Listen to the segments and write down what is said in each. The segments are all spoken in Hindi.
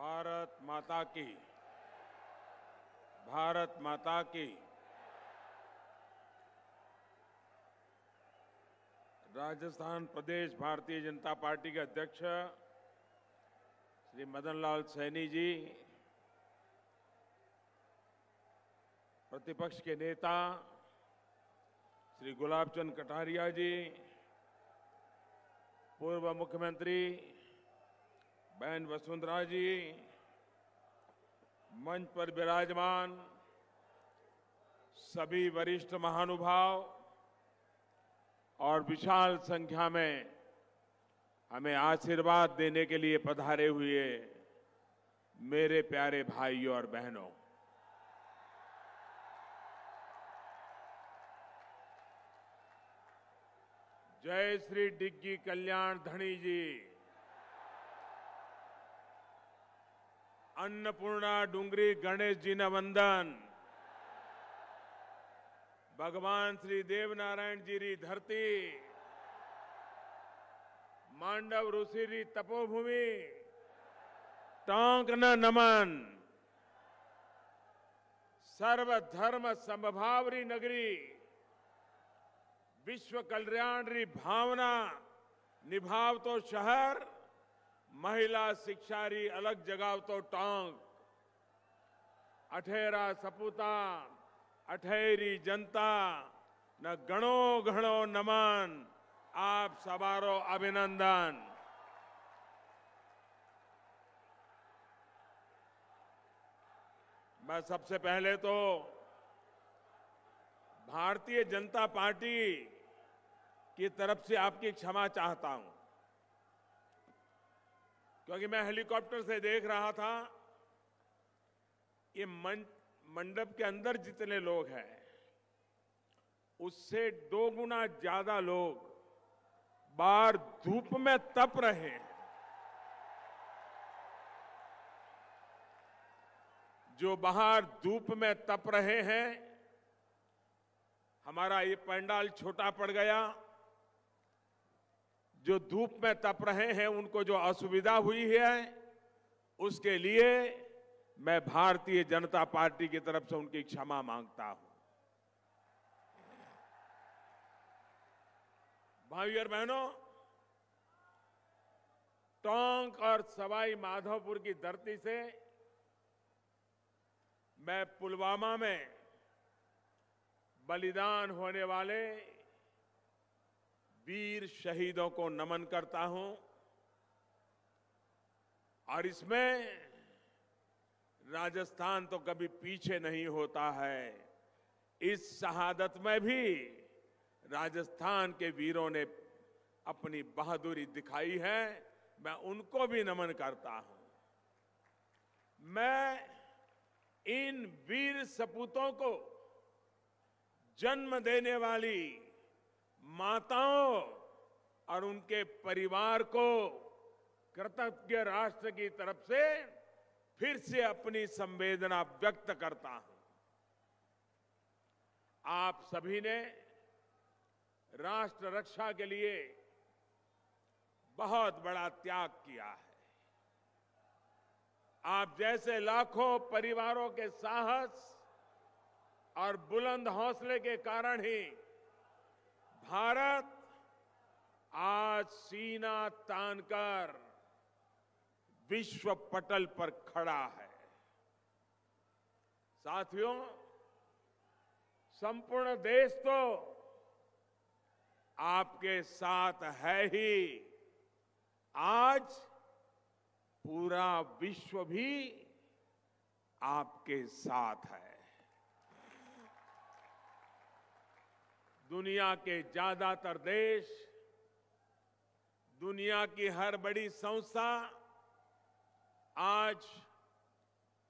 भारत माता की। भारत माता की। राजस्थान प्रदेश भारतीय जनता पार्टी के अध्यक्ष श्री मदन लाल सैनी जी, प्रतिपक्ष के नेता श्री गुलाब चंद कटारिया जी, पूर्व मुख्यमंत्री बहन वसुंधरा जी, मंच पर विराजमान सभी वरिष्ठ महानुभाव और विशाल संख्या में हमें आशीर्वाद देने के लिए पधारे हुए मेरे प्यारे भाइयों और बहनों, जय श्री डिग्गी कल्याण धणी जी, अन्नपूर्णा डूंगरी गणेश जी न वंदन, भगवान श्री देवनारायण जी री धरती, मांडव ऋषि री तपोभूमि, टोंक न नमन, सर्वधर्म समभाव री नगरी, विश्व कल्याण री भावना निभाव तो शहर, महिला शिक्षा री अलग जगाव तो टोंक, अठेरा सपूता अठेरी जनता न गणो घणो नमन, आप सवारो अभिनंदन। मैं सबसे पहले तो भारतीय जनता पार्टी की तरफ से आपकी क्षमा चाहता हूं, क्योंकि मैं हेलीकॉप्टर से देख रहा था ये मंडप के अंदर जितने लोग हैं उससे 2 गुना ज्यादा लोग बाहर धूप में तप रहे हैं। जो बाहर धूप में तप रहे हैं, हमारा ये पंडाल छोटा पड़ गया। जो धूप में तप रहे हैं उनको जो असुविधा हुई है उसके लिए मैं भारतीय जनता पार्टी की तरफ से उनकी क्षमा मांगता हूं। भाइयों और बहनों, टोंक और सवाई माधोपुर की धरती से मैं पुलवामा में बलिदान होने वाले वीर शहीदों को नमन करता हूं और इसमें राजस्थान तो कभी पीछे नहीं होता है। इस शहादत में भी राजस्थान के वीरों ने अपनी बहादुरी दिखाई है, मैं उनको भी नमन करता हूं। मैं इन वीर सपूतों को जन्म देने वाली माताओं और उनके परिवार को कृतज्ञ राष्ट्र की तरफ से फिर से अपनी संवेदना व्यक्त करता हूं। आप सभी ने राष्ट्र रक्षा के लिए बहुत बड़ा त्याग किया है। आप जैसे लाखों परिवारों के साहस और बुलंद हौसले के कारण ही भारत आज सीना तानकर विश्व पटल पर खड़ा है। साथियों, संपूर्ण देश तो आपके साथ है ही, आज पूरा विश्व भी आपके साथ है। दुनिया के ज्यादातर देश, दुनिया की हर बड़ी संस्था आज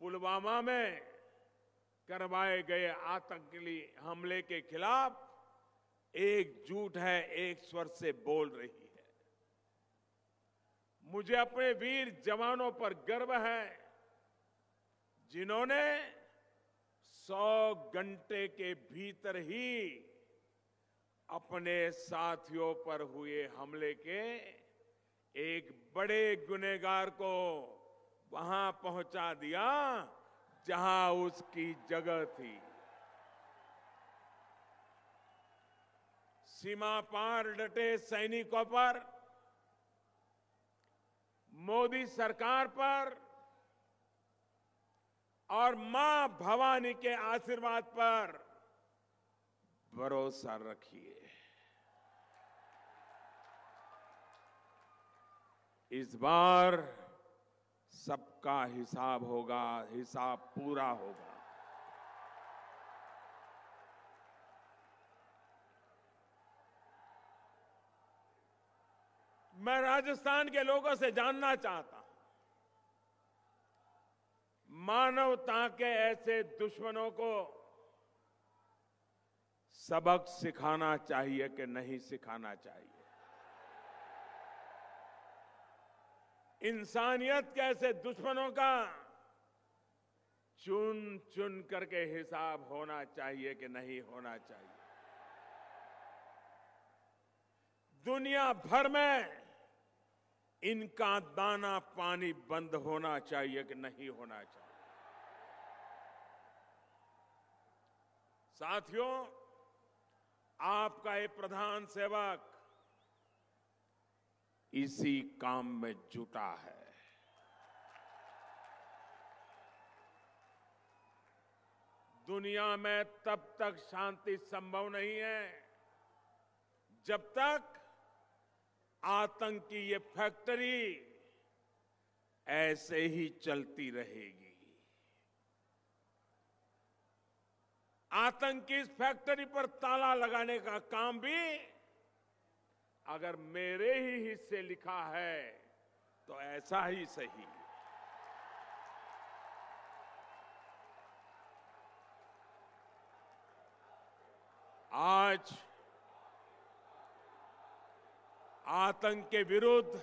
पुलवामा में करवाए गए आतंकी हमले के खिलाफ एकजुट है, एक स्वर से बोल रही है। मुझे अपने वीर जवानों पर गर्व है जिन्होंने 100 घंटे के भीतर ही अपने साथियों पर हुए हमले के एक बड़े गुनहगार को वहां पहुंचा दिया जहां उसकी जगह थी। सीमा पार डटे सैनिकों पर, मोदी सरकार पर और मां भवानी के आशीर्वाद पर भरोसा रखिए। इस बार सबका हिसाब होगा, हिसाब पूरा होगा। मैं राजस्थान के लोगों से जानना चाहता हूं, मानवता के ऐसे दुश्मनों को सबक सिखाना चाहिए कि नहीं सिखाना चाहिए? इंसानियत के ऐसे दुश्मनों का चुन चुन करके हिसाब होना चाहिए कि नहीं होना चाहिए? दुनिया भर में इनका दाना पानी बंद होना चाहिए कि नहीं होना चाहिए? साथियों, आपका ये प्रधान सेवक इसी काम में जुटा है। दुनिया में तब तक शांति संभव नहीं है जब तक आतंक की ये फैक्ट्री ऐसे ही चलती रहेगी। आतंक की इस फैक्ट्री पर ताला लगाने का काम भी अगर मेरे ही हिस्से लिखा है तो ऐसा ही सही। आज आतंक के विरुद्ध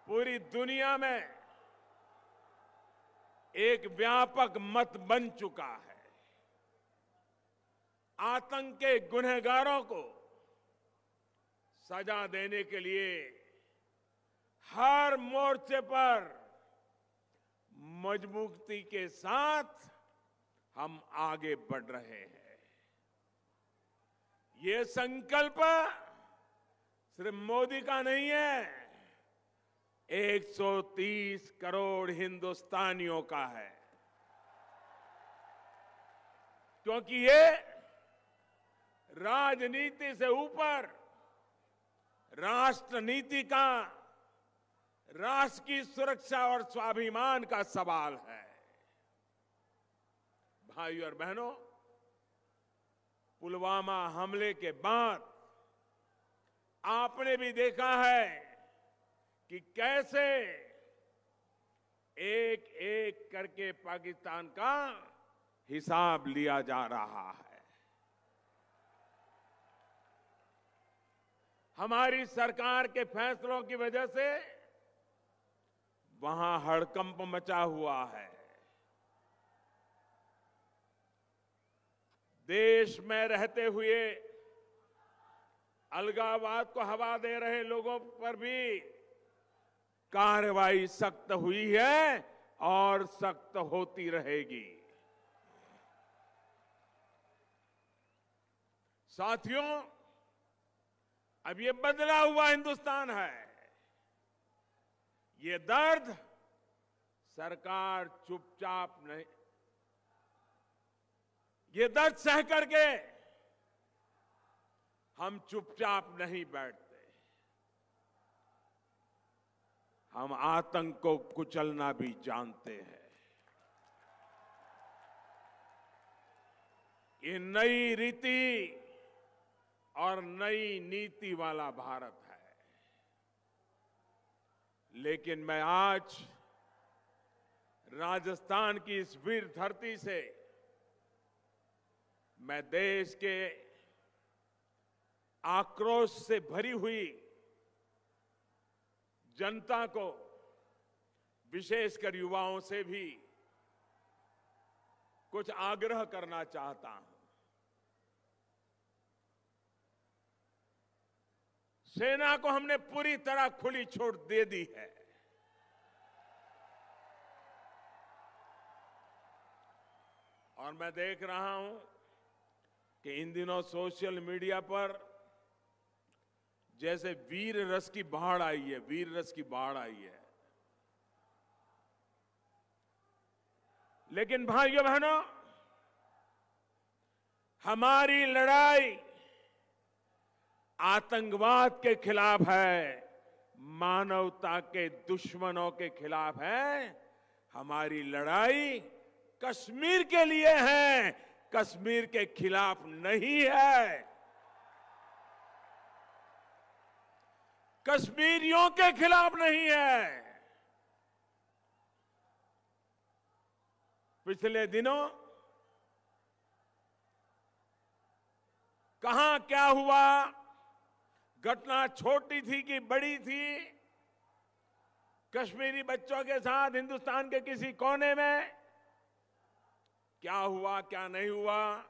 पूरी दुनिया में एक व्यापक मत बन चुका है। आतंक के गुनहगारों को सजा देने के लिए हर मोर्चे पर मजबूती के साथ हम आगे बढ़ रहे हैं। ये संकल्प सिर्फ मोदी का नहीं है, 130 करोड़ हिंदुस्तानियों का है। क्योंकि ये राजनीति से ऊपर राष्ट्र नीति का, राष्ट्र की सुरक्षा और स्वाभिमान का सवाल है। भाइयों और बहनों, पुलवामा हमले के बाद आपने भी देखा है कि कैसे एक एक करके पाकिस्तान का हिसाब लिया जा रहा है। हमारी सरकार के फैसलों की वजह से वहां हड़कंप मचा हुआ है। देश में रहते हुए अलगाववाद को हवा दे रहे लोगों पर भी कार्रवाई सख्त हुई है और सख्त होती रहेगी। साथियों, अब ये बदला हुआ हिंदुस्तान है। ये दर्द सरकार चुपचाप नहीं, ये दर्द सह करके हम चुपचाप नहीं बैठते। हम आतंक को कुचलना भी जानते हैं। ये नई रीति और नई नीति वाला भारत है। लेकिन मैं आज राजस्थान की इस वीर धरती से मैं देश के आक्रोश से भरी हुई जनता को, विशेषकर युवाओं से भी कुछ आग्रह करना चाहता हूं। सेना को हमने पूरी तरह खुली छूट दे दी है। और मैं देख रहा हूं कि इन दिनों सोशल मीडिया पर जैसे वीर रस की बाढ़ आई है, वीर रस की बाढ़ आई है। लेकिन भाइयों बहनों, हमारी लड़ाई आतंकवाद के खिलाफ है, मानवता के दुश्मनों के खिलाफ है। हमारी लड़ाई कश्मीर के लिए है, कश्मीर के खिलाफ नहीं है, कश्मीरियों के खिलाफ नहीं है। पिछले दिनों कहां क्या हुआ, घटना छोटी थी कि बड़ी थी, कश्मीरी बच्चों के साथ हिंदुस्तान के किसी कोने में क्या हुआ क्या नहीं हुआ,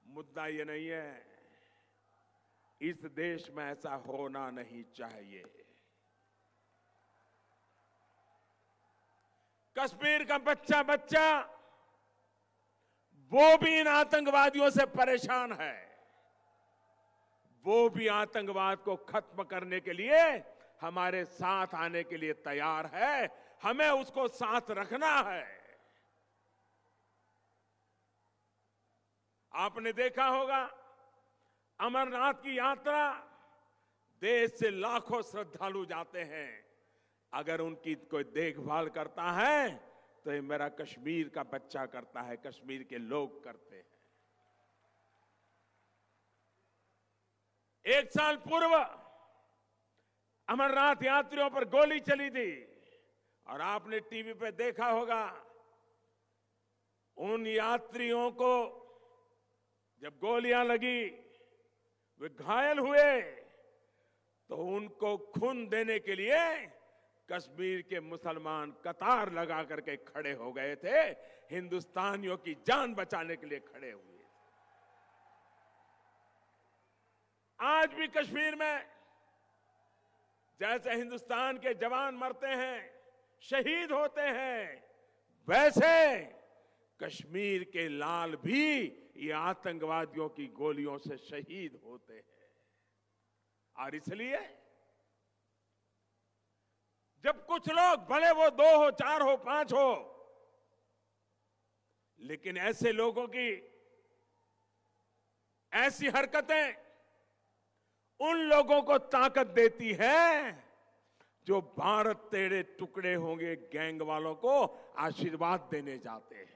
मुद्दा ये नहीं है। इस देश में ऐसा होना नहीं चाहिए। कश्मीर का बच्चा बच्चा वो भी इन आतंकवादियों से परेशान है, वो भी आतंकवाद को खत्म करने के लिए हमारे साथ आने के लिए तैयार है। हमें उसको साथ रखना है। आपने देखा होगा अमरनाथ की यात्रा, देश से लाखों श्रद्धालु जाते हैं। अगर उनकी कोई देखभाल करता है तो ये मेरा कश्मीर का बच्चा करता है, कश्मीर के लोग करते हैं। एक साल पूर्व अमरनाथ यात्रियों पर गोली चली थी और आपने टीवी पे देखा होगा। उन यात्रियों को जब गोलियां लगी, वे घायल हुए, तो उनको खून देने के लिए कश्मीर के मुसलमान कतार लगा करके खड़े हो गए थे, हिंदुस्तानियों की जान बचाने के लिए खड़े हुए। आज भी कश्मीर में जैसे हिंदुस्तान के जवान मरते हैं, शहीद होते हैं, वैसे कश्मीर के लाल भी ये आतंकवादियों की गोलियों से शहीद होते हैं। और इसलिए जब कुछ लोग, भले वो 2 हो, 4 हो, 5 हो, लेकिन ऐसे लोगों की ऐसी हरकतें उन लोगों को ताकत देती है जो भारत तेरे टुकड़े होंगे गैंग वालों को आशीर्वाद देने जाते हैं।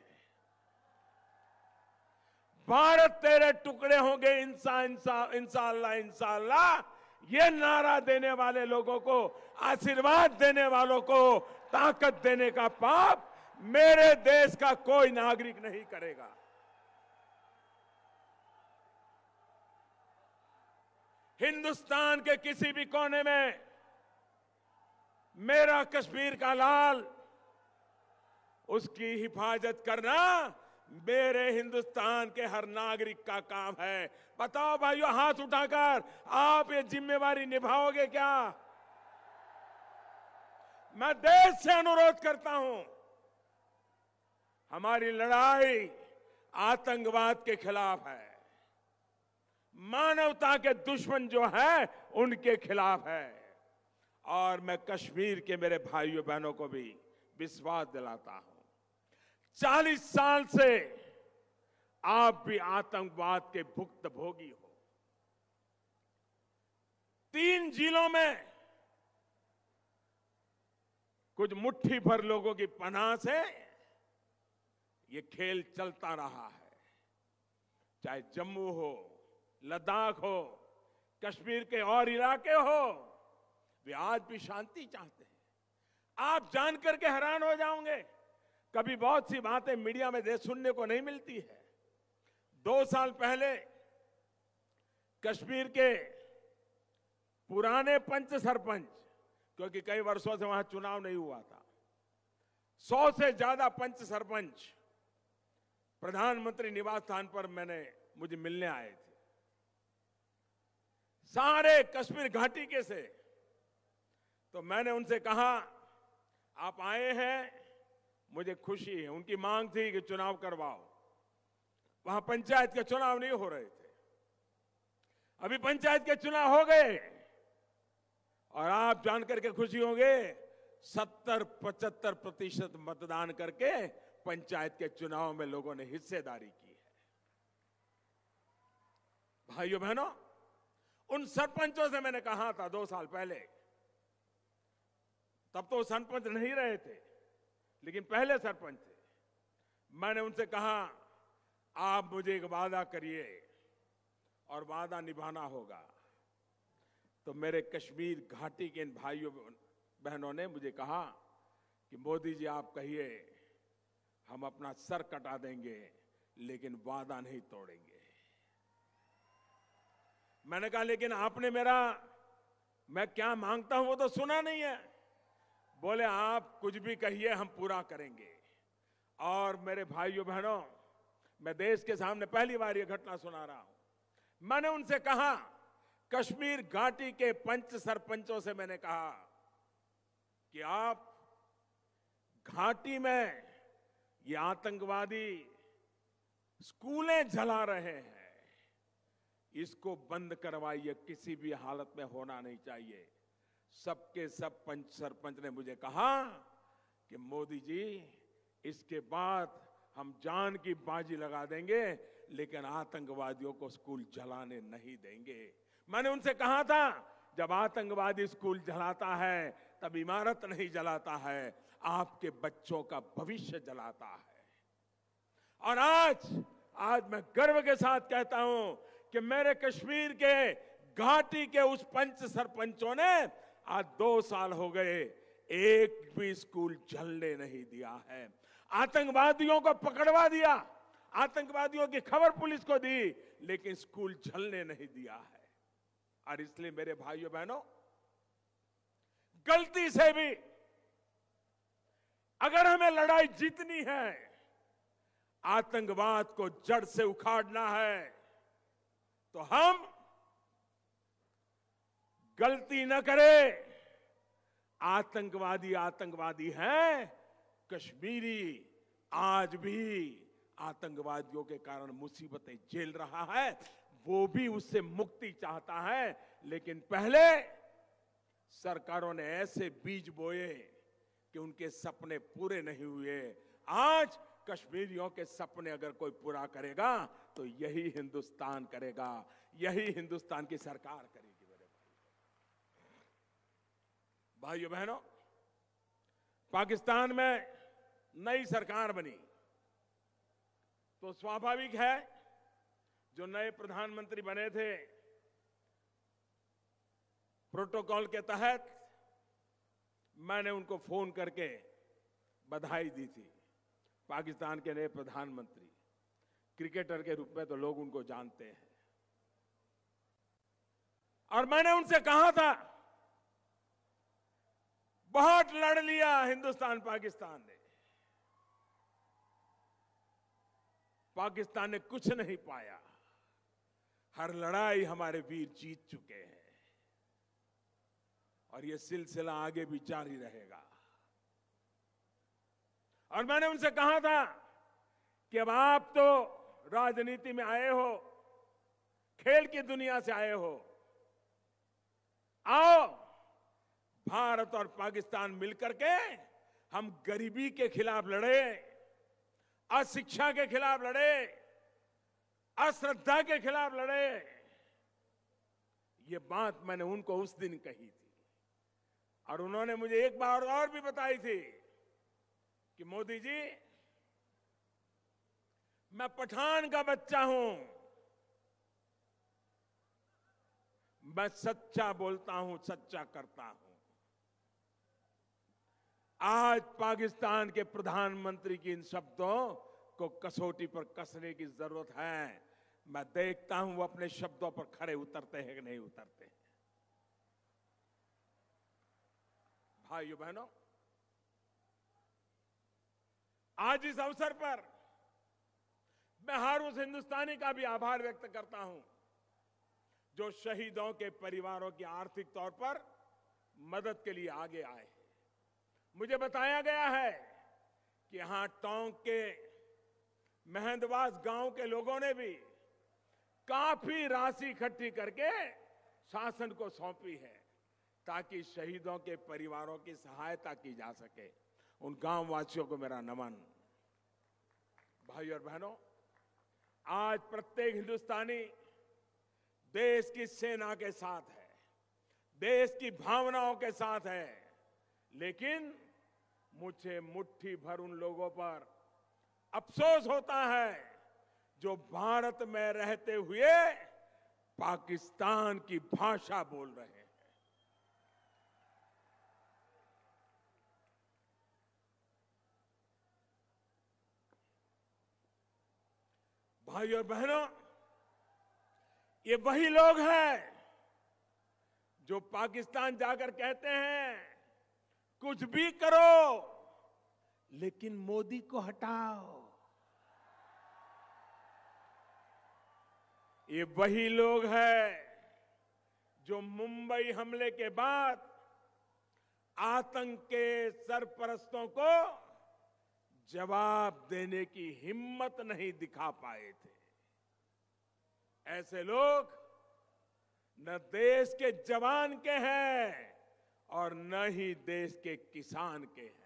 भारत तेरे टुकड़े होंगे इंशाअल्लाह इंशाअल्लाह, ये नारा देने वाले लोगों को, आशीर्वाद देने वालों को ताकत देने का पाप मेरे देश का कोई नागरिक नहीं करेगा। हिंदुस्तान के किसी भी कोने में मेरा कश्मीर का लाल, उसकी हिफाजत करना मेरे हिंदुस्तान के हर नागरिक का काम है। बताओ भाइयों, हाथ उठाकर आप ये जिम्मेवारी निभाओगे क्या? मैं देश से अनुरोध करता हूं, हमारी लड़ाई आतंकवाद के खिलाफ है, मानवता के दुश्मन जो है उनके खिलाफ है। और मैं कश्मीर के मेरे भाइयों बहनों को भी विश्वास दिलाता हूं, 40 साल से आप भी आतंकवाद के भुक्तभोगी हो। 3 जिलों में कुछ मुट्ठी भर लोगों की पनाह से ये खेल चलता रहा है। चाहे जम्मू हो, लद्दाख हो, कश्मीर के और इलाके हो, वे आज भी शांति चाहते हैं। आप जानकर के हैरान हो जाओगे, कभी बहुत सी बातें मीडिया में सुनने को नहीं मिलती है। 2 साल पहले कश्मीर के पुराने पंच सरपंच, क्योंकि कई वर्षों से वहां चुनाव नहीं हुआ था, 100 से ज्यादा पंच सरपंच प्रधानमंत्री निवास स्थान पर मुझे मिलने आए थे। सारे कश्मीर घाटी के से। तो मैंने उनसे कहा, आप आए हैं मुझे खुशी है। उनकी मांग थी कि चुनाव करवाओ। वहां पंचायत के चुनाव नहीं हो रहे थे, अभी पंचायत के चुनाव हो गए और आप जानकर के खुशी होंगे 70-75% मतदान करके पंचायत के चुनाव में लोगों ने हिस्सेदारी की है। भाइयों बहनों, उन सरपंचों से मैंने कहा था 2 साल पहले, तब तो सरपंच नहीं रहे थे लेकिन पहले सरपंच थे। मैंने उनसे कहा आप मुझे एक वादा करिए और वादा निभाना होगा। तो मेरे कश्मीर घाटी के इन भाइयों बहनों ने मुझे कहा कि मोदी जी आप कहिए हम अपना सर कटा देंगे लेकिन वादा नहीं तोड़ेंगे। मैंने कहा लेकिन आपने मैं क्या मांगता हूं वो तो सुना नहीं है। बोले आप कुछ भी कहिए हम पूरा करेंगे। और मेरे भाइयों बहनों, मैं देश के सामने पहली बार ये घटना सुना रहा हूं। मैंने उनसे कहा, कश्मीर घाटी के पंच सरपंचों से मैंने कहा कि आप घाटी में ये आतंकवादी स्कूलें जला रहे हैं, इसको बंद करवाइए, किसी भी हालत में होना नहीं चाहिए। सबके सब पंच सरपंच ने मुझे कहा कि मोदी जी इसके बाद हम जान की बाजी लगा देंगे लेकिन आतंकवादियों को स्कूल जलाने नहीं देंगे। मैंने उनसे कहा था जब आतंकवादी स्कूल जलाता है तब इमारत नहीं जलाता है, आपके बच्चों का भविष्य जलाता है। और आज मैं गर्व के साथ कहता हूं कि मेरे कश्मीर के घाटी के उस पंच सरपंचों ने आज 2 साल हो गए एक भी स्कूल जलने नहीं दिया है। आतंकवादियों को पकड़वा दिया, आतंकवादियों की खबर पुलिस को दी लेकिन स्कूल जलने नहीं दिया है। और इसलिए मेरे भाइयों बहनों, गलती से भी अगर हमें लड़ाई जीतनी है, आतंकवाद को जड़ से उखाड़ना है, तो हम गलती न करें। आतंकवादी हैं। कश्मीरी आज भी आतंकवादियों के कारण मुसीबतें झेल रहा है, वो भी उससे मुक्ति चाहता है। लेकिन पहले सरकारों ने ऐसे बीज बोए कि उनके सपने पूरे नहीं हुए। आज कश्मीरियों के सपने अगर कोई पूरा करेगा तो यही हिंदुस्तान करेगा, यही हिंदुस्तान की सरकार करेगी। मेरे भाइयों बहनों, पाकिस्तान में नई सरकार बनी तो स्वाभाविक है जो नए प्रधानमंत्री बने थे, प्रोटोकॉल के तहत मैंने उनको फोन करके बधाई दी थी। पाकिस्तान के नए प्रधानमंत्री, क्रिकेटर के रूप में तो लोग उनको जानते हैं। और मैंने उनसे कहा था बहुत लड़ लिया हिंदुस्तान पाकिस्तान ने, पाकिस्तान ने कुछ नहीं पाया। हर लड़ाई हमारे वीर जीत चुके हैं और ये सिलसिला आगे भी जारी रहेगा। और मैंने उनसे कहा था कि अब आप तो राजनीति में आए हो, खेल की दुनिया से आए हो, आओ भारत और पाकिस्तान मिलकर के हम गरीबी के खिलाफ लड़े, अशिक्षा के खिलाफ लड़े, अश्रद्धा के खिलाफ लड़े। ये बात मैंने उनको उस दिन कही थी और उन्होंने मुझे एक बार और भी बताई थी कि मोदी जी मैं पठान का बच्चा हूं, मैं सच्चा बोलता हूं, सच्चा करता हूं। आज पाकिस्तान के प्रधानमंत्री की इन शब्दों को कसौटी पर कसने की जरूरत है। मैं देखता हूं वो अपने शब्दों पर खरे उतरते हैं कि नहीं उतरते हैं। भाइयों बहनों, आज इस अवसर पर मैं हर उस हिंदुस्तानी का भी आभार व्यक्त करता हूं जो शहीदों के परिवारों की आर्थिक तौर पर मदद के लिए आगे आए हैं। मुझे बताया गया है कि यहां टोंक के महंदवास गांव के लोगों ने भी काफी राशि इकट्ठी करके शासन को सौंपी है ताकि शहीदों के परिवारों की सहायता की जा सके। उन गांव वासियों को मेरा नमन। भाई और बहनों, आज प्रत्येक हिंदुस्तानी देश की सेना के साथ है, देश की भावनाओं के साथ है, लेकिन मुझे मुट्ठी भर उन लोगों पर अफसोस होता है जो भारत में रहते हुए पाकिस्तान की भाषा बोल रहे हैं। भाई और बहनों, ये वही लोग हैं जो पाकिस्तान जाकर कहते हैं कुछ भी करो लेकिन मोदी को हटाओ। ये वही लोग हैं जो मुंबई हमले के बाद आतंक के सरपरस्तों को जवाब देने की हिम्मत नहीं दिखा पाए थे। ऐसे लोग न देश के जवान के हैं और न ही देश के किसान के हैं।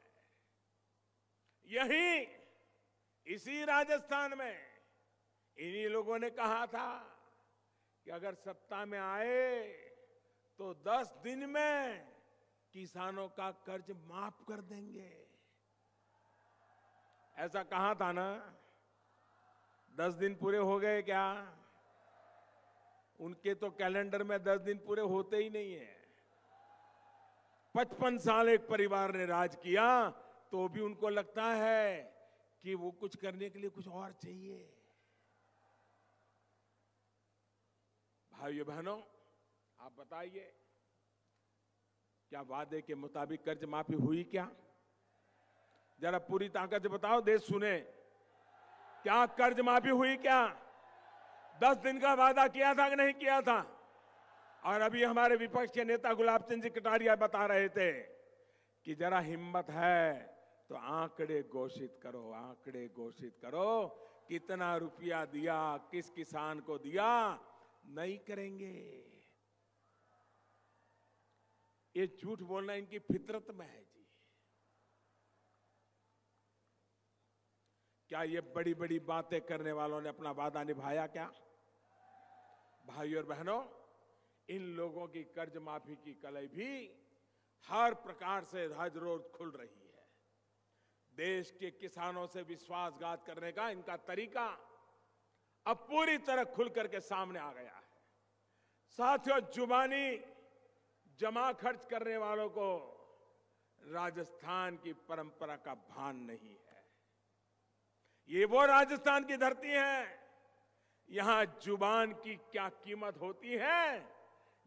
यही इसी राजस्थान में इन्हीं लोगों ने कहा था कि अगर सत्ता में आए तो 10 दिन में किसानों का कर्ज माफ कर देंगे। ऐसा कहा था ना? 10 दिन पूरे हो गए क्या? उनके तो कैलेंडर में 10 दिन पूरे होते ही नहीं है। 55 साल एक परिवार ने राज किया तो भी उनको लगता है कि वो कुछ करने के लिए कुछ और चाहिए। भाइयों बहनों, आप बताइए, क्या वादे के मुताबिक कर्ज माफी हुई क्या? जरा पूरी ताकत से बताओ, देश सुने। क्या कर्ज माफी हुई क्या? 10 दिन का वादा किया था कि नहीं किया था? और अभी हमारे विपक्ष के नेता गुलाब चंद जी कटारिया बता रहे थे कि जरा हिम्मत है तो आंकड़े घोषित करो, आंकड़े घोषित करो। कितना रुपया दिया, किस किसान को दिया, नहीं करेंगे। ये झूठ बोलना इनकी फितरत में है जी। क्या ये बड़ी बड़ी बातें करने वालों ने अपना वादा निभाया क्या? भाइयों और बहनों, इन लोगों की कर्ज माफी की कलई भी हर प्रकार से हर रोज खुल रही है। देश के किसानों से विश्वासघात करने का इनका तरीका अब पूरी तरह खुल करके सामने आ गया है। साथियों, जुबानी जमा खर्च करने वालों को राजस्थान की परंपरा का भान नहीं है। ये वो राजस्थान की धरती है, यहां जुबान की क्या कीमत होती है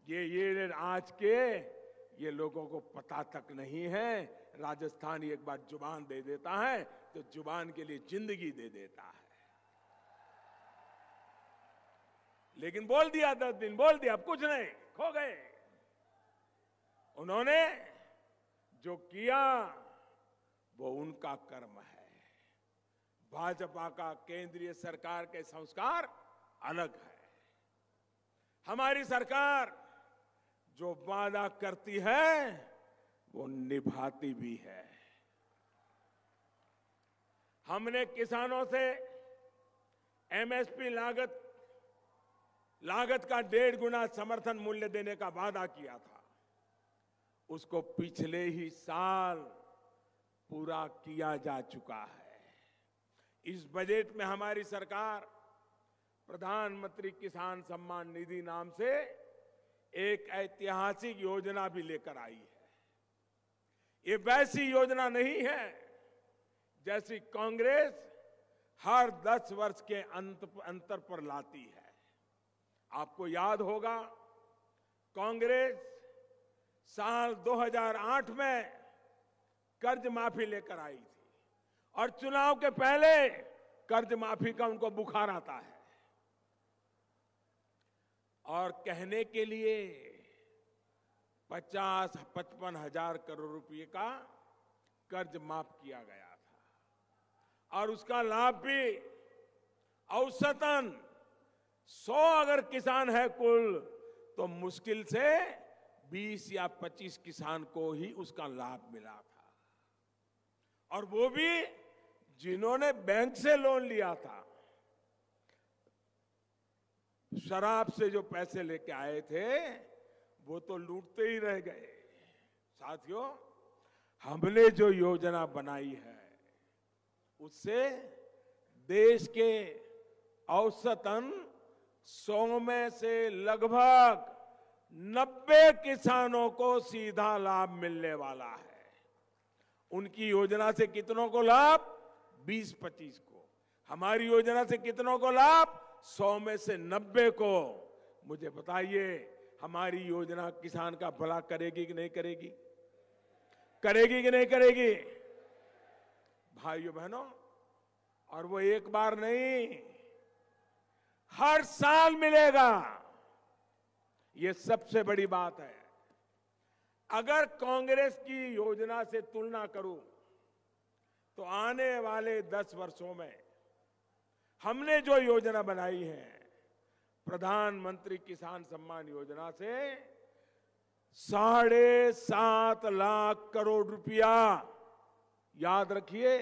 ये आज के ये लोगों को पता तक नहीं है। राजस्थान एक बार जुबान दे देता है तो जुबान के लिए जिंदगी दे देता है। लेकिन बोल दिया 10 दिन, बोल दिया, अब कुछ नहीं, खो गए। उन्होंने जो किया वो उनका कर्म है। भाजपा का, केंद्रीय सरकार के संस्कार अलग है। हमारी सरकार जो वादा करती है वो निभाती भी है। हमने किसानों से एमएसपी लागत का 1.5 गुना समर्थन मूल्य देने का वादा किया था। उसको पिछले ही साल पूरा किया जा चुका है। इस बजट में हमारी सरकार प्रधानमंत्री किसान सम्मान निधि नाम से एक ऐतिहासिक योजना भी लेकर आई है। ये वैसी योजना नहीं है जैसी कांग्रेस हर 10 वर्ष के अंतर पर लाती है। आपको याद होगा, कांग्रेस साल 2008 में कर्ज माफी लेकर आई थी और चुनाव के पहले कर्ज माफी का उनको बुखार आता है और कहने के लिए 50-55 हजार करोड़ रुपए का कर्ज माफ किया गया था। और उसका लाभ भी औसतन 100 अगर किसान है कुल, तो मुश्किल से 20 या 25 किसान को ही उसका लाभ मिला था, और वो भी जिन्होंने बैंक से लोन लिया था। शराब से जो पैसे लेके आए थे वो तो लूटते ही रह गए। साथियों, हमने जो योजना बनाई है उससे देश के औसतन 100 में से लगभग 90 किसानों को सीधा लाभ मिलने वाला है। उनकी योजना से कितनों को लाभ? 20-25 को। हमारी योजना से कितनों को लाभ? 100 में से 90 को। मुझे बताइए, हमारी योजना किसान का भला करेगी कि नहीं करेगी? करेगी कि नहीं करेगी? भाइयों बहनों, और वो एक बार नहीं, हर साल मिलेगा। ये सबसे बड़ी बात है। अगर कांग्रेस की योजना से तुलना करूं तो आने वाले 10 वर्षों में हमने जो योजना बनाई है, प्रधानमंत्री किसान सम्मान योजना से 7.5 लाख करोड़ रुपया, याद रखिए,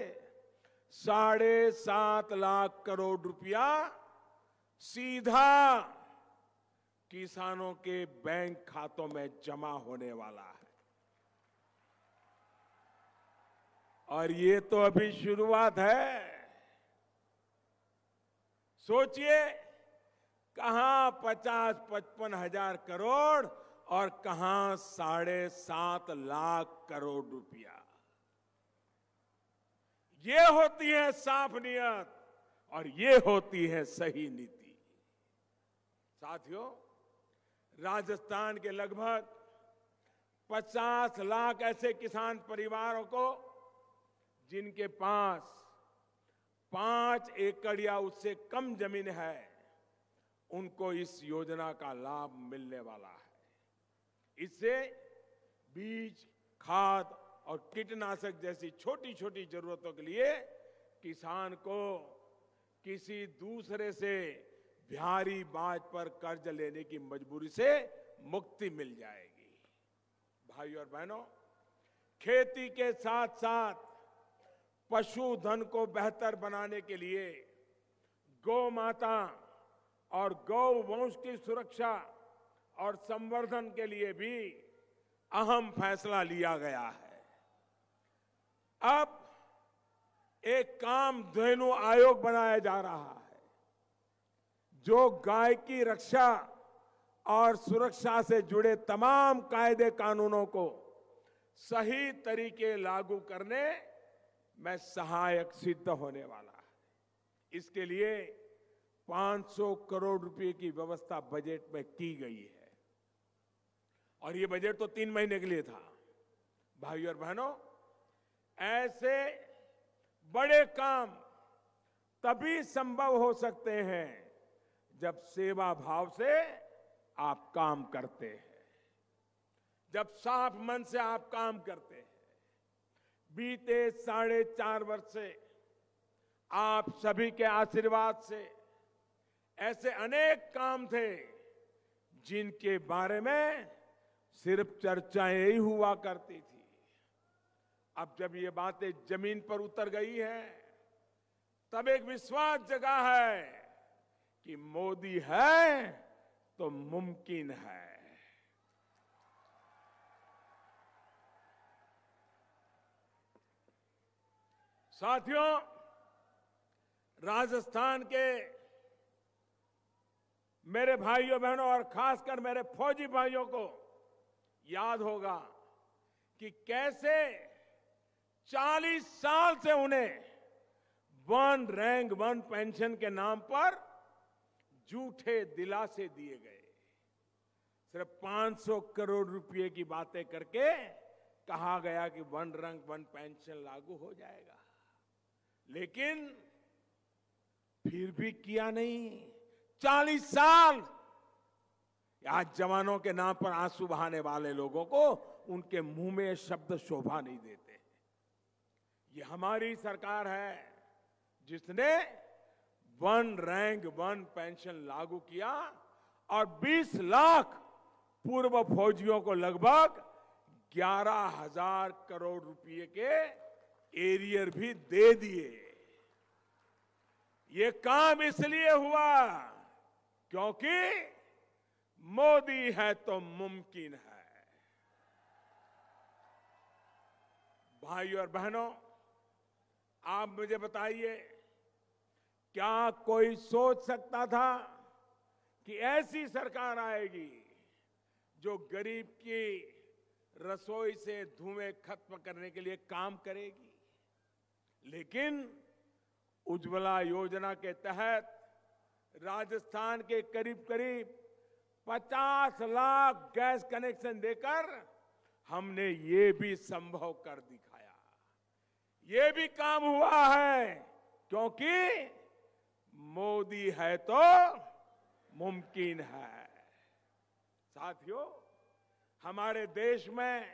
7.5 लाख करोड़ रुपया सीधा किसानों के बैंक खातों में जमा होने वाला है। और ये तो अभी शुरुआत है। सोचिए, कहां 50-55 हजार करोड़ और कहां 7.5 लाख करोड़ रुपया। ये होती है साफ नियत और ये होती है सही नीति। साथियों, राजस्थान के लगभग 50 लाख ऐसे किसान परिवारों को जिनके पास 5 एकड़ या उससे कम जमीन है, उनको इस योजना का लाभ मिलने वाला है। इससे बीज, खाद और कीटनाशक जैसी छोटी छोटी जरूरतों के लिए किसान को किसी दूसरे से भारी ब्याज पर कर्ज लेने की मजबूरी से मुक्ति मिल जाएगी। भाइयों और बहनों, खेती के साथ साथ पशुधन को बेहतर बनाने के लिए गौ माता और गौ वंश की सुरक्षा और संवर्धन के लिए भी अहम फैसला लिया गया है। अब एक कामधेनु आयोग बनाया जा रहा है जो गाय की रक्षा और सुरक्षा से जुड़े तमाम कायदे कानूनों को सही तरीके लागू करने में सहायक सिद्ध होने वाला है। इसके लिए 500 करोड़ रुपए की व्यवस्था बजट में की गई है और ये बजट तो 3 महीने के लिए था। भाइयों और बहनों, ऐसे बड़े काम तभी संभव हो सकते हैं जब सेवा भाव से आप काम करते हैं, जब साफ मन से आप काम करते हैं। बीते 4.5 वर्ष से आप सभी के आशीर्वाद से ऐसे अनेक काम थे जिनके बारे में सिर्फ चर्चाएं ही हुआ करती थी। अब जब ये बातें जमीन पर उतर गई है, तब एक विश्वास जगा है कि मोदी है तो मुमकिन है। साथियों, राजस्थान के मेरे भाइयों बहनों और खासकर मेरे फौजी भाइयों को याद होगा कि कैसे 40 साल से उन्हें 1 रैंक 1 पेंशन के नाम पर झूठे दिलासे दिए गए। सिर्फ 500 करोड़ रुपए की बातें करके कहा गया कि 1 रैंक 1 पेंशन लागू हो जाएगा, लेकिन फिर भी किया नहीं। 40 साल आज जवानों के नाम पर आंसू बहाने वाले लोगों को उनके मुंह में शब्द शोभा नहीं देते। ये हमारी सरकार है जिसने वन रैंक वन पेंशन लागू किया और 20 लाख पूर्व फौजियों को लगभग 11,000 करोड़ रुपए के एरियर भी दे दिए। ये काम इसलिए हुआ क्योंकि मोदी है तो मुमकिन है। भाइयों और बहनों, आप मुझे बताइए, क्या कोई सोच सकता था कि ऐसी सरकार आएगी जो गरीब की रसोई से धुएं खत्म करने के लिए काम करेगी? लेकिन उज्ज्वला योजना के तहत राजस्थान के करीब करीब 50 लाख गैस कनेक्शन देकर हमने ये भी संभव कर दिखाया। ये भी काम हुआ है क्योंकि मोदी है तो मुमकिन है। साथियों, हमारे देश में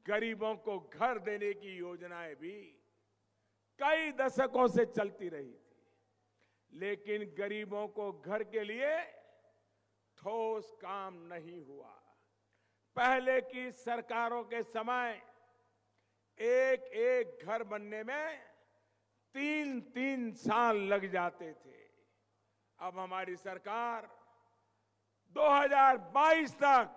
गरीबों को घर देने की योजनाएं भी कई दशकों से चलती रही थी, लेकिन गरीबों को घर के लिए ठोस काम नहीं हुआ। पहले की सरकारों के समय एक एक घर बनने में 3-3 साल लग जाते थे। अब हमारी सरकार 2022 तक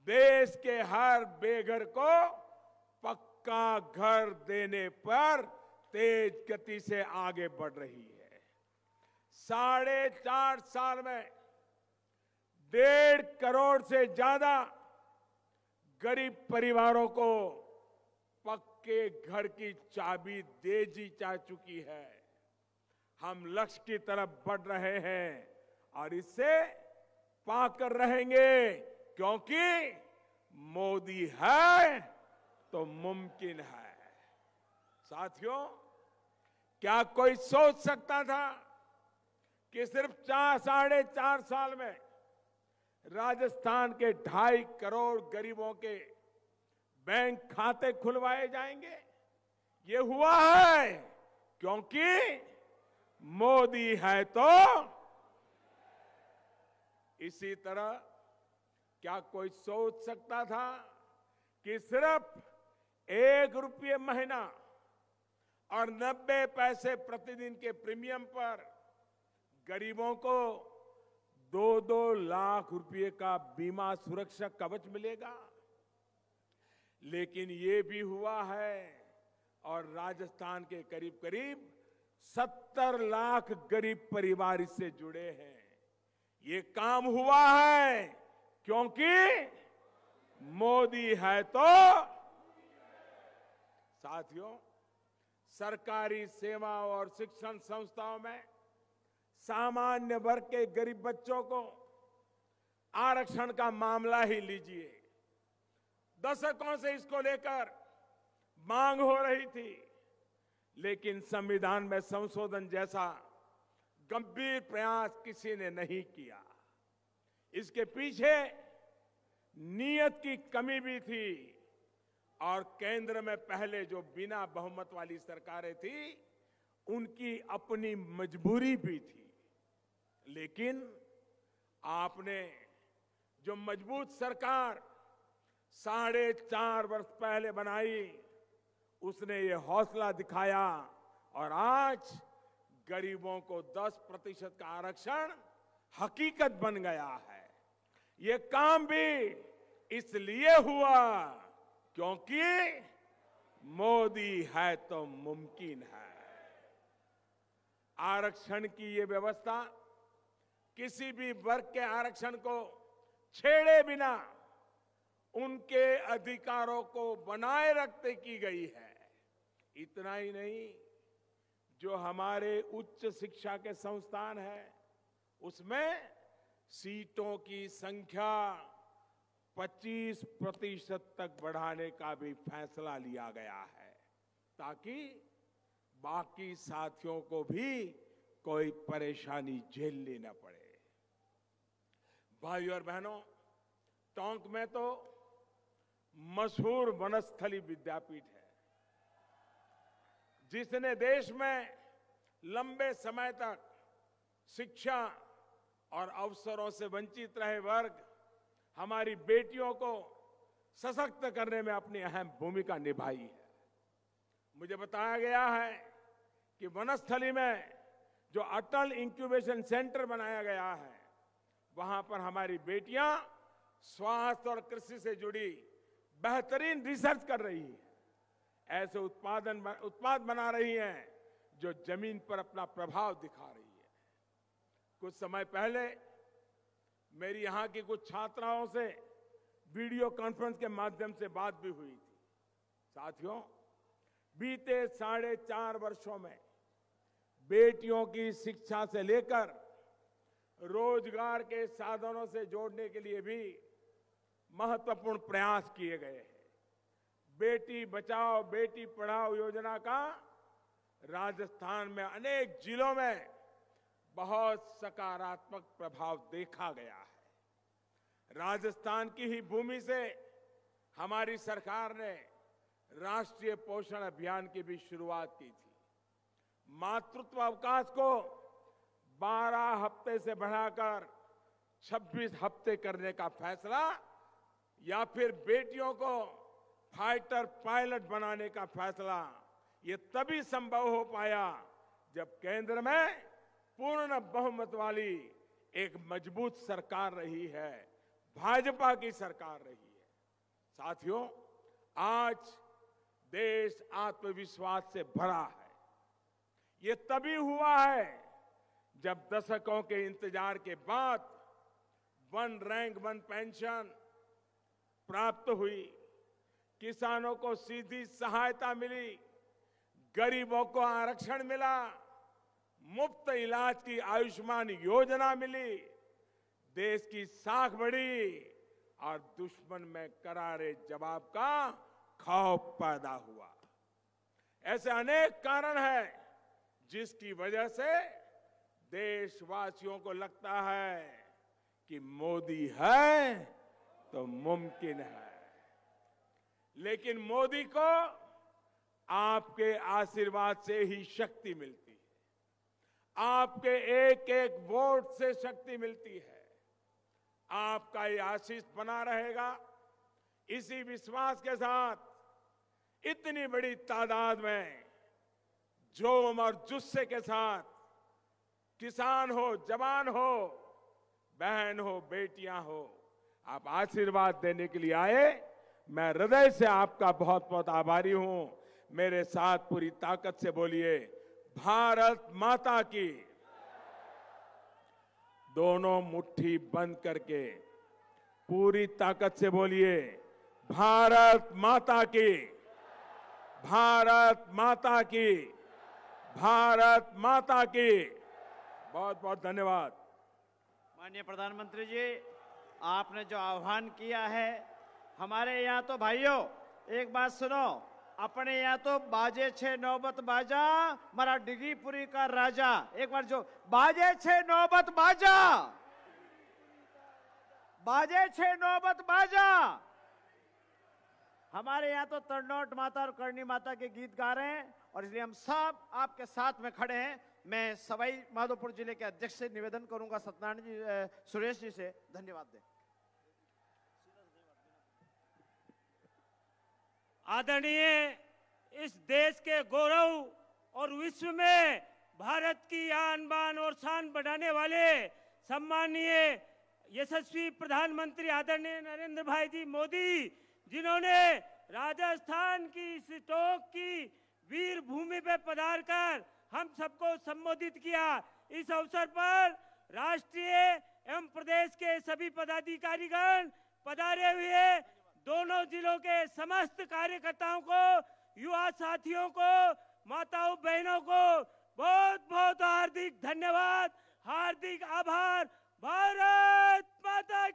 देश के हर बेघर को पक्का घर देने पर तेज गति से आगे बढ़ रही है। 4.5 साल में 1.5 करोड़ से ज्यादा गरीब परिवारों को पक्के घर की चाबी दे दी जा चुकी है। हम लक्ष्य की तरफ बढ़ रहे हैं और इससे पाकर रहेंगे, क्योंकि मोदी है तो मुमकिन है। साथियों, क्या कोई सोच सकता था कि सिर्फ 4-4.5 साल में राजस्थान के 2.5 करोड़ गरीबों के बैंक खाते खुलवाए जाएंगे? ये हुआ है क्योंकि मोदी है तो। इसी तरह क्या कोई सोच सकता था कि सिर्फ 1 रुपये महीना और 90 पैसे प्रतिदिन के प्रीमियम पर गरीबों को 2-2 लाख रुपए का बीमा सुरक्षा कवच मिलेगा? लेकिन ये भी हुआ है और राजस्थान के करीब करीब 70 लाख गरीब परिवार इससे जुड़े हैं। ये काम हुआ है क्योंकि मोदी है तो। साथियों, सरकारी सेवा और शिक्षण संस्थाओं में सामान्य वर्ग के गरीब बच्चों को आरक्षण का मामला ही लीजिए। दशकों से इसको लेकर मांग हो रही थी, लेकिन संविधान में संशोधन जैसा गंभीर प्रयास किसी ने नहीं किया। इसके पीछे नीयत की कमी भी थी और केंद्र में पहले जो बिना बहुमत वाली सरकारें थी उनकी अपनी मजबूरी भी थी। लेकिन आपने जो मजबूत सरकार 4.5 वर्ष पहले बनाई, उसने ये हौसला दिखाया और आज गरीबों को 10% का आरक्षण हकीकत बन गया है। ये काम भी इसलिए हुआ क्योंकि मोदी है तो मुमकिन है। आरक्षण की ये व्यवस्था किसी भी वर्ग के आरक्षण को छेड़े बिना उनके अधिकारों को बनाए रखते की गई है। इतना ही नहीं, जो हमारे उच्च शिक्षा के संस्थान हैं उसमें सीटों की संख्या 25% तक बढ़ाने का भी फैसला लिया गया है, ताकि बाकी साथियों को भी कोई परेशानी झेलनी न पड़े। भाइयों और बहनों, टोंक में तो मशहूर वनस्थली विद्यापीठ है, जिसने देश में लंबे समय तक शिक्षा और अवसरों से वंचित रहे वर्ग, हमारी बेटियों को सशक्त करने में अपनी अहम भूमिका निभाई है। मुझे बताया गया है कि वनस्थली में जो अटल इंक्यूबेशन सेंटर बनाया गया है, वहां पर हमारी बेटियां स्वास्थ्य और कृषि से जुड़ी बेहतरीन रिसर्च कर रही है, ऐसे उत्पाद बना रही हैं जो जमीन पर अपना प्रभाव दिखा रही है। कुछ समय पहले मेरी यहां की कुछ छात्राओं से वीडियो कॉन्फ्रेंस के माध्यम से बात भी हुई थी। साथियों, बीते 4.5 वर्षों में बेटियों की शिक्षा से लेकर रोजगार के साधनों से जोड़ने के लिए भी महत्वपूर्ण प्रयास किए गए हैं। बेटी बचाओ बेटी पढ़ाओ योजना का राजस्थान में अनेक जिलों में बहुत सकारात्मक प्रभाव देखा गया है। राजस्थान की ही भूमि से हमारी सरकार ने राष्ट्रीय पोषण अभियान की भी शुरुआत की थी। मातृत्व अवकाश को 12 हफ्ते से बढ़ाकर 26 हफ्ते करने का फैसला, या फिर बेटियों को फाइटर पायलट बनाने का फैसला, ये तभी संभव हो पाया जब केंद्र में पूर्ण बहुमत वाली एक मजबूत सरकार रही है, भाजपा की सरकार रही है। साथियों, आज देश आत्मविश्वास से भरा है। ये तभी हुआ है जब दशकों के इंतजार के बाद वन रैंक वन पेंशन प्राप्त हुई, किसानों को सीधी सहायता मिली, गरीबों को आरक्षण मिला, मुफ्त इलाज की आयुष्मान योजना मिली, देश की साख बढ़ी और दुश्मन में करारे जवाब का खौफ पैदा हुआ। ऐसे अनेक कारण हैं जिसकी वजह से देशवासियों को लगता है कि मोदी है तो मुमकिन है। लेकिन मोदी को आपके आशीर्वाद से ही शक्ति मिलती है, आपके एक एक वोट से शक्ति मिलती है। आपका ये आशीष बना रहेगा। इसी विश्वास के साथ इतनी बड़ी तादाद में जोम और जुस्से के साथ किसान हो, जवान हो, बहन हो, बेटियां हो, आप आशीर्वाद देने के लिए आए। मैं हृदय से आपका बहुत बहुत आभारी हूं। मेरे साथ पूरी ताकत से बोलिए, भारत माता की। दोनों मुट्ठी बंद करके पूरी ताकत से बोलिए, भारत माता की, भारत माता की, भारत माता की। बहुत बहुत धन्यवाद। माननीय प्रधानमंत्री जी, आपने जो आह्वान किया है, हमारे यहाँ तो भाइयों एक बात सुनो, अपने यहाँ तो बाजे छे नौबत बाजा, मारा डिगीपुरी का राजा। एक बार जो बाजे छे नौबत बाजा, बाजे छे नौबत बाजा। हमारे यहाँ तो तरनोट माता और करणी माता के गीत गा रहे हैं और इसलिए हम सब आपके साथ में खड़े हैं। मैं सवाई माधोपुर जिले के अध्यक्ष से निवेदन करूंगा, सत्यनारायण जी, सुरेश जी से धन्यवाद दें। आदरणीय, इस देश के गौरव और विश्व में भारत की आन बान और शान बढ़ाने वाले सम्माननीय यशस्वी प्रधानमंत्री आदरणीय नरेंद्र भाई जी मोदी, जिन्होंने राजस्थान की इस टोक की वीर भूमि पे पधार कर हम सबको संबोधित किया। इस अवसर पर राष्ट्रीय एवं प्रदेश के सभी पदाधिकारीगण पधारे हुए, दोनों जिलों के समस्त कार्यकर्ताओं को, युवा साथियों को, माताओं बहनों को बहुत बहुत हार्दिक धन्यवाद, हार्दिक आभार। भारत माता की।